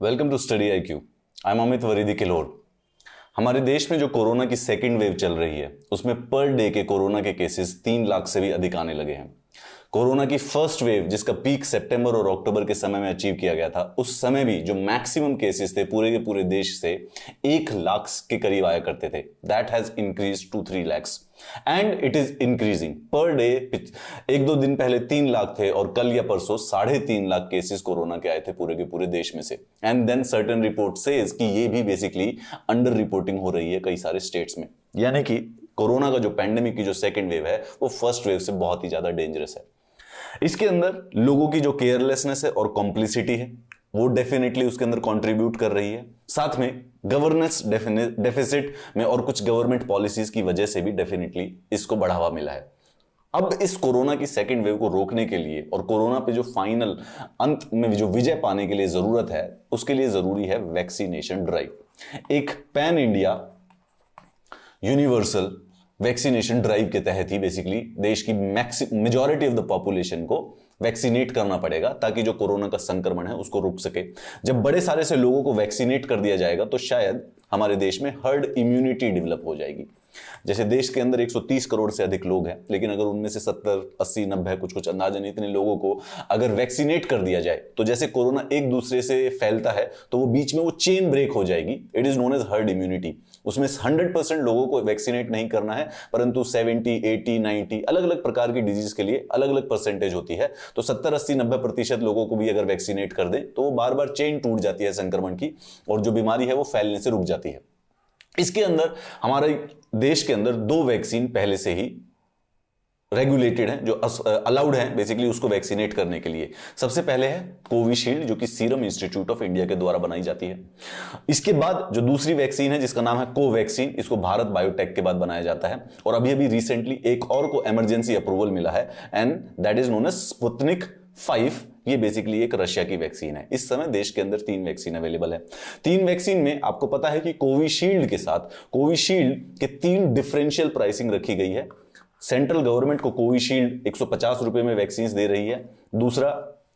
Welcome to study IQ। I am Amit वरीदी किलोर। हमारे देश में जो कोरोना की सेकेंड वेव चल रही है उसमें पर डे के कोरोना के केसेस 3 लाख से भी अधिक आने लगे हैं। कोरोना की फर्स्ट वेव जिसका पीक सितंबर और अक्टूबर के समय में अचीव किया गया था, उस समय भी जो मैक्सिमम केसेस थे पूरे के पूरे देश से 1 लाख के करीब आया करते थे। That has increase to 3 lakhs and it is increasing per day. एक दो दिन पहले 3 लाख थे और कल या परसों 3.5 लाख केसेस कोरोना के आए थे पूरे के पूरे देश में से। And then certain report says कि ये भी बेसिकली अंडर रिपोर्टिंग हो रही है कई सारे स्टेट्स में, यानी कि कोरोना का जो पैंडेमिक की जो सेकेंड वेव है वो फर्स्ट वेव से बहुत ही ज्यादा डेंजरस है। इसके अंदर लोगों की जो केयरलेसनेस है और कॉम्प्लिसिटी है वो डेफिनेटली उसके अंदर कंट्रीब्यूट कर रही है। साथ में गवर्नेंस डेफिसिट में और कुछ गवर्नमेंट पॉलिसीज की वजह से भी डेफिनेटली इसको बढ़ावा मिला है। अब इस कोरोना की सेकेंड वेव को रोकने के लिए और कोरोना पे जो फाइनल अंत में जो विजय पाने के लिए जरूरत है, उसके लिए जरूरी है वैक्सीनेशन ड्राइव। एक pan India universal vaccination drive के तहत ही बेसिकली देश की मेजॉरिटी ऑफ द पॉपुलेशन को वैक्सीनेट करना पड़ेगा ताकि जो कोरोना का संक्रमण है उसको रोक सके। जब बड़े सारे से लोगों को वैक्सीनेट कर दिया जाएगा तो शायद हमारे देश में हर्ड इम्यूनिटी डेवलप हो जाएगी। जैसे देश के अंदर 130 करोड़ से अधिक लोग हैं, लेकिन अगर उनमें से 70, 80, 90 कुछ अंदाजा नहीं, इतने लोगों को अगर वैक्सीनेट कर दिया जाए तो जैसे कोरोना एक दूसरे से फैलता है तो वो बीच में वो चेन ब्रेक हो जाएगी। It is known as herd immunity. उसमें 100% लोगों को वैक्सीनेट नहीं करना है, परंतु 70, 80, 90 अलग अलग प्रकार की डिजीज के लिए अलग अलग परसेंटेज होती है। तो 70, 80, 90% लोगों को भी अगर वैक्सीनेट कर दें तो वो बार बार चेन टूट जाती है संक्रमण की और जो बीमारी है वो फैलने से रुक जाती है। इसके अंदर हमारे देश के अंदर 2 वैक्सीन पहले से ही रेगुलेटेड है, जो अलाउड है बेसिकली उसको वैक्सीनेट करने के लिए। सबसे पहले है कोविशील्ड, जो कि सीरम इंस्टीट्यूट ऑफ इंडिया के द्वारा बनाई जाती है। इसके बाद जो दूसरी वैक्सीन है जिसका नाम है कोवैक्सीन, इसको भारत बायोटेक के बाद बनाया जाता है। और अभी अभी रिसेंटली एक और को इमरजेंसी अप्रूवल मिला है and that is known as Sputnik 5। ये बेसिकली एक रशिया की वैक्सीन है। इस समय देश के अंदर 3 वैक्सीन अवेलेबल है। 3 वैक्सीन में आपको पता है कि कोविशील्ड के साथ कोविशील्ड के 3 डिफरेंशियल प्राइसिंग रखी गई है। सेंट्रल गवर्नमेंट को कोविशील्ड 150 रुपए में वैक्सीन दे रही है। दूसरा,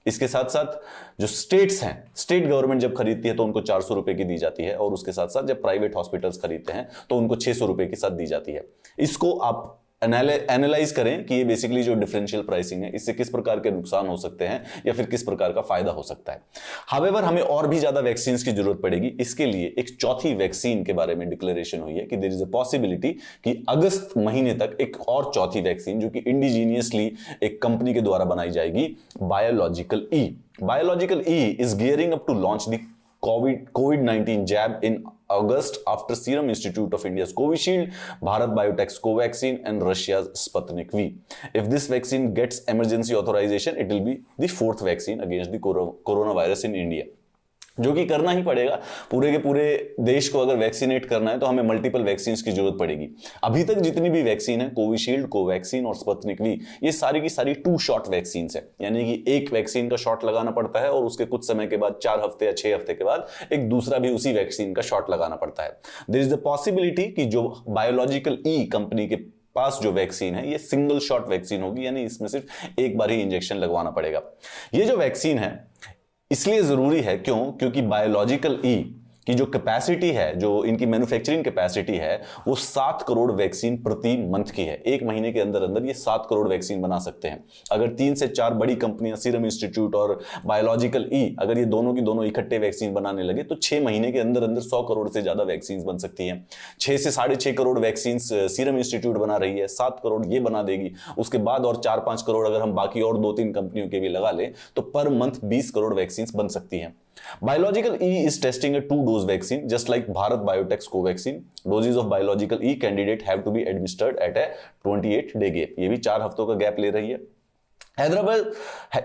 इसके साथ साथ जो स्टेट्स हैं, स्टेट गवर्नमेंट जब खरीदती है तो उनको 400 रुपए की दी जाती है और उसके साथ साथ जब प्राइवेट हॉस्पिटल्स खरीदते हैं तो उनको 600 रुपए के साथ दी जाती है। इसको आप एनालाइज करें कि ये बेसिकली जो डिफरेंशियल प्राइसिंग है इससे किस प्रकार के नुकसान हो सकते हैं या फिर किस प्रकार का फायदा हो सकता है। हावेवर हमें और भी ज्यादा वैक्सीन की जरूरत पड़ेगी। इसके लिए एक चौथी वैक्सीन के बारे में डिक्लेरेशन हुई है कि देयर इज अ पॉसिबिलिटी कि अगस्त महीने तक एक और चौथी वैक्सीन, जो कि इंडिजीनियसली एक कंपनी के द्वारा बनाई जाएगी, biological E. Biological E is gearing up to launch the COVID-19 jab in August after Serum Institute of India's Covishield, Bharat Biotech's Covaxin and Russia's Sputnik V. If this vaccine gets emergency authorization, it will be the 4th vaccine against the coronavirus in India. जो कि करना ही पड़ेगा। पूरे के पूरे देश को अगर वैक्सीनेट करना है तो हमें मल्टीपल वैक्सीन की जरूरत पड़ेगी। अभी तक जितनी भी वैक्सीन है, कोविशील्ड, कोवैक्सीन और स्पुतनिक वी, ये सारी की सारी 2 शॉट वैक्सीन है, यानी कि एक वैक्सीन का शॉट लगाना पड़ता है और उसके कुछ समय के बाद 4 हफ्ते या 6 हफ्ते के बाद एक दूसरा भी उसी वैक्सीन का शॉट लगाना पड़ता है। देयर इज द पॉसिबिलिटी कि जो बायोलॉजिकल ई कंपनी के पास जो वैक्सीन है ये सिंगल शॉट वैक्सीन होगी, यानी इसमें सिर्फ एक बार ही इंजेक्शन लगवाना पड़ेगा। ये जो वैक्सीन है इसलिए जरूरी है क्योंकि बायोलॉजिकल ई की जो कैपेसिटी है, जो इनकी मैन्युफैक्चरिंग कैपेसिटी है, वो 7 करोड़ वैक्सीन प्रति मंथ की है। एक महीने के अंदर अंदर ये 7 करोड़ वैक्सीन बना सकते हैं। अगर 3 से 4 बड़ी कंपनियां, सीरम इंस्टीट्यूट और बायोलॉजिकल ई, अगर ये दोनों की दोनों इकट्ठे वैक्सीन बनाने लगे तो 6 महीने के अंदर अंदर 100 करोड़ से ज्यादा वैक्सीन बन सकती हैं। 6 से 6.5 करोड़ वैक्सीन सीरम इंस्टीट्यूट बना रही है, 7 करोड़ ये बना देगी। उसके बाद और 4-5 करोड़ अगर हम बाकी और 2-3 कंपनियों के भी लगा लें तो पर मंथ 20 करोड़ वैक्सीन बन सकती हैं। Biological E is testing a 2-dose vaccine, just like Bharat Biotech's Covaxin. Doses of Biological E candidate have to be administered at a 28-day gap. ये भी 4 हफ्तों का गैप ले रही है। हैदराबाद,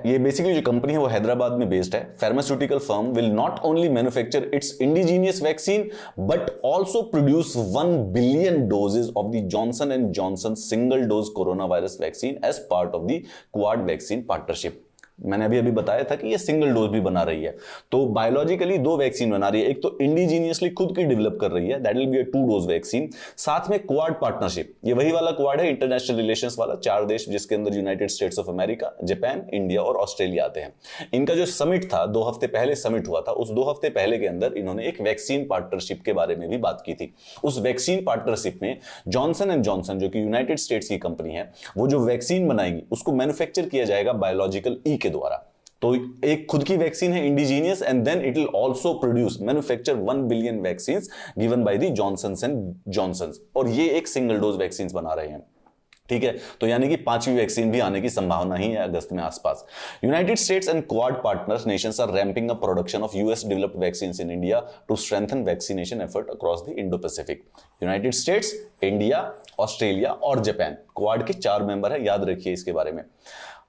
ये बेसिकली जो कंपनी है वो हैदराबाद में बेस्ड है। Pharmaceutical firm will not only manufacture its indigenous vaccine but also produce 1 billion doses of the Johnson and Johnson single dose coronavirus vaccine as part of the Quad vaccine partnership. मैंने अभी अभी बताया था कि ये single dose भी बना रही है। तो बायोलॉजिकली 2 वैक्सीन बना रही है, एक तो इंडिजीनियसली खुद की डेवलप कर रही है, that will be a 2 dose vaccine. साथ में क्वाड पार्टनरशिप, ये वही वाला क्वाड है, इंटरनेशनल रिलेशंस वाला, 4 देश जिसके अंदर United states of America, Japan, India और ऑस्ट्रेलिया आते हैं। इनका जो समिट था 2 हफ्ते पहले समिट हुआ था, उस 2 हफ्ते पहले के अंदर इन्होंने एक वैक्सीन पार्टनरशिप के बारे में भी बात की थी। उस वैक्सीन पार्टनरशिप में जॉनसन एंड जॉनसन जो कि यूनाइटेड स्टेट्स की कंपनी है, वो जो वैक्सीन बनाएगी उसको मैन्युफैक्चर किया जाएगा बायोलॉजिकल ई के द्वारा। तो एक खुद की वैक्सीन है indigenous, and then it will also produce manufacture 1 billion vaccines given by the Johnson and Johnson, और ये एक सिंगल डोज वैक्सीन बना रहे हैं। ठीक है, तो यानी कि 5वीं वैक्सीन भी आने की संभावना ही है अगस्त में आसपास। United States and Quad partners nations are ramping up production of US developed vaccines in India to strengthen vaccination effort across the Indo Pacific. United States, India, Australia और जापान, क्वाड के 4 मेंबर है, याद रखिए इसके बारे में।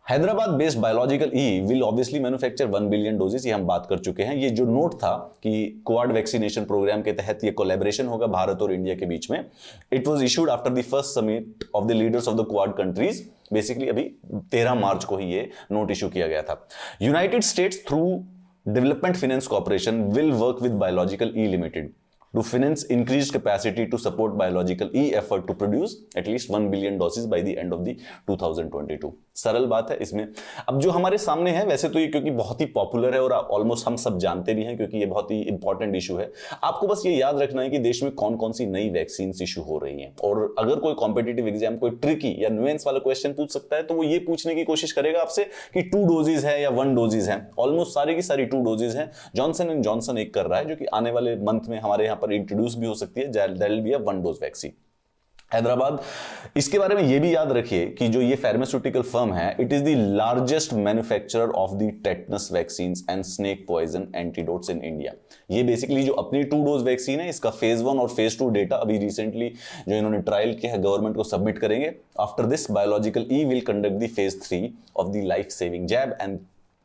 Hyderabad based biological E will obviously manufacture 1 billion doses, ये हम बात कर चुके हैं। ये जो नोट था कि क्वाड वैक्सीनेशन प्रोग्राम के तहत ये कोलैबोरेशन होगा भारत और इंडिया के बीच में, it was issued after the first summit of the leaders of the quad countries. Basically अभी 13 मार्च को ही ये नोट इशू किया गया था। United states through development finance corporation will work with biological E limited to finance increased capacity to support biological e effort to produce at least 1 billion doses by the end of the 2022। सरल बात है इसमें। अब जो हमारे सामने है, वैसे तो ये क्योंकि बहुत ही पॉपुलर है और ऑलमोस्ट हम सब जानते भी हैं क्योंकि ये बहुत ही इंपॉर्टेंट इशू है, आपको बस ये याद रखना है कि देश में कौन कौन सी नई वैक्सीन इशू हो रही हैं। और अगर कोई कॉम्पिटिटिव एग्जाम कोई ट्रिकी या न्यूएंस वाला क्वेश्चन पूछ सकता है तो वो ये पूछने की कोशिश करेगा आपसे कि 2 डोजेज है या 1 डोजेज है। ऑलमोस्ट सारी की सारी 2 डोजेज है। जॉनसन एंड जॉनसन एक कर रहा है जो कि आने वाले मंथ में हमारे यहाँ पर इंट्रोड्यूस भी हो सकती है, that will be a 1 dose vaccine. Hyderabad, इसके बारे में यह भी याद रखिए कि जो ये फार्मास्यूटिकल फर्म है, it is the largest manufacturer of the tetanus vaccines and snake poison antidotes in India. ये बेसिकली जो अपनी 2 डोज वैक्सीन है, इसका फेज 1 और फेज 2 डेटा अभी रिसेंटली जो इन्होंने ट्रायल किया है गवर्नमेंट को सबमिट करेंगे। After this biological E will conduct the phase 3 of the life saving jab, and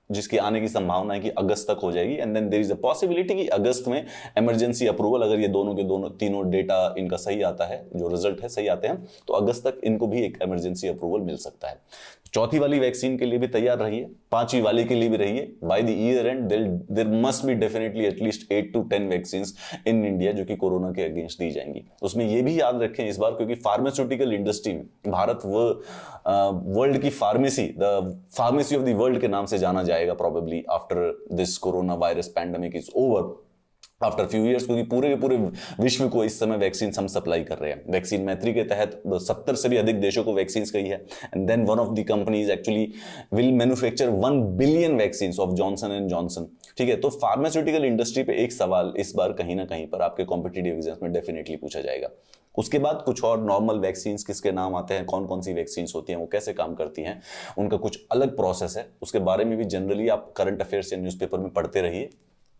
जिसकी आने की संभावना है कि अगस्त तक हो जाएगी। And then there is a possibility कि अगस्त में इमरजेंसी अप्रूवल, अगर ये दोनों के दोनों तीनों डेटा इनका सही आता है, जो रिजल्ट है सही आते हैं, तो अगस्त तक इनको भी एक इमरजेंसी अप्रूवल मिल सकता है। चौथी वाली वैक्सीन के लिए भी तैयार रहिए, 5वीं वाली के लिए भी रहिए। By the year end there must be definitely at least 8 to 10 vaccines in India जो कि कोरोना के अगेंस्ट दी जाएंगी। उसमें ये भी याद रखें इस बार, क्योंकि फार्मास्यूटिकल इंडस्ट्री में भारत वर्ल्ड की pharmacy, the pharmacy of the world के नाम से जाना जाएगा probably after this corona virus pandemic is over, after few years, क्योंकि पूरे के पूरे विश्व को इस समय वैक्सीन हम सप्लाई कर रहे हैं। वैक्सीन मैत्री के तहत 70 से भी अधिक देशों को वैक्सीन गई है। And then one of the companies actually will manufacture 1 billion vaccine of Johnson and Johnson. ठीक है, तो फार्मास्यूटिकल इंडस्ट्री पे एक सवाल इस बार कहीं ना कहीं पर आपके कॉम्पिटिटिव एग्जाम्स में डेफिनेटली पूछा जाएगा। उसके बाद कुछ और नॉर्मल वैक्सीन किसके नाम आते हैं, कौन कौन सी वैक्सीन होती हैं, वो कैसे काम करती हैं, उनका कुछ अलग प्रोसेस है, उसके बारे में भी जनरली आप करंट अफेयर्स या न्यूज़पेपर में पढ़ते रहिए,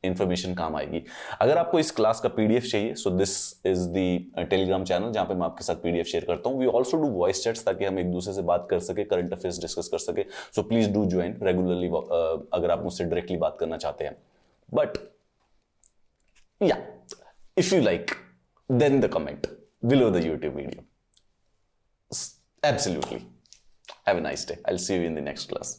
इंफॉर्मेशन काम आएगी। अगर आपको इस क्लास का पीडीएफ चाहिए, so this is the Telegram channel जहां पे मैं आपके साथ पीडीएफ शेयर करता हूं। We also do voice chats ताकि हम एक दूसरे से बात कर सके, करंट अफेयर्स डिस्कस कर सके। So please do join regularly अगर आप मुझसे डायरेक्टली बात करना चाहते हैं। बट या if you like then the comment below the YouTube video. Absolutely. Have a nice day. I'll see you in the next class.